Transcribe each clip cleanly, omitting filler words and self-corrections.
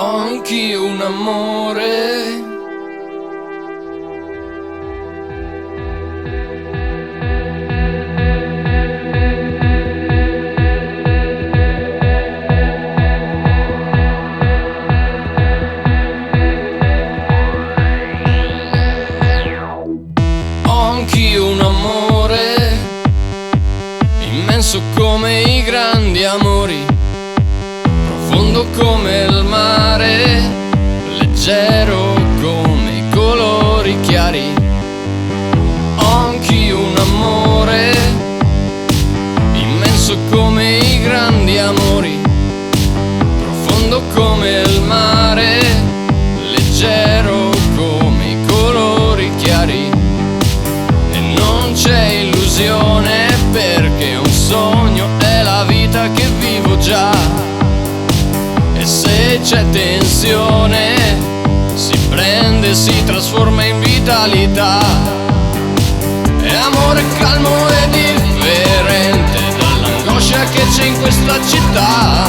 Ho anch'io un amore. Ho anch'io un amore, immenso come i grandi amori, profondo come il mare, leggero come i colori chiari. Ho anch'io un amore, immenso come i grandi amori, profondo come il mare, leggero come i colori chiari. E non c'è illusione, perché un sogno è la vita che vivo già. E se c'è tensione, si prende, si trasforma in vitalità. È amore calmo e differente dall'angoscia che c'è in questa città.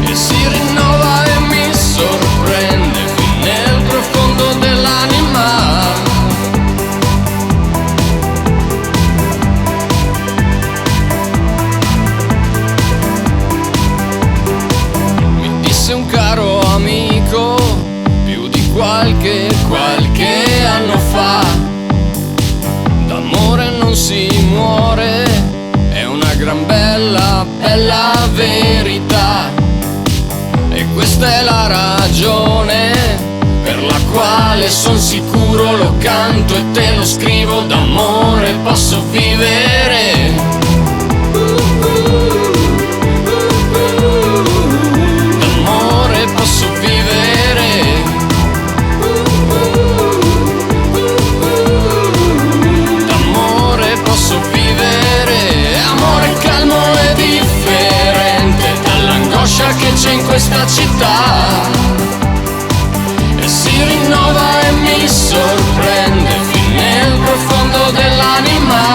E si rinnova e mi sorprende fin nel profondo dell'anima. Un caro amico, più di qualche anno fa, d'amore non si muore, è una gran bella verità. E questa è la ragione per la quale son sicuro, lo canto e te lo scrivo, d'amore posso vivere. Posso vivere, d'amore posso vivere. È amore calmo e differente dall'angoscia che c'è in questa città. E si rinnova e mi sorprende fin nel profondo dell'anima.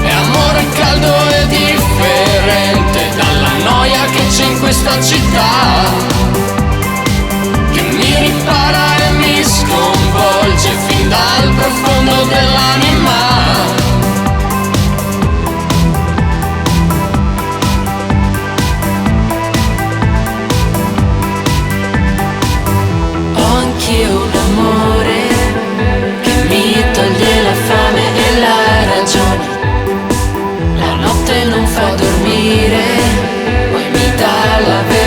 È amore caldo e differente dalla noia che c'è in questa città, che mi ripara e mi sconvolge fin dal profondo dell'anima. Ho anch'io un amore che mi toglie la fame e la ragione. La notte non fa dormire, poi mi dà la verità.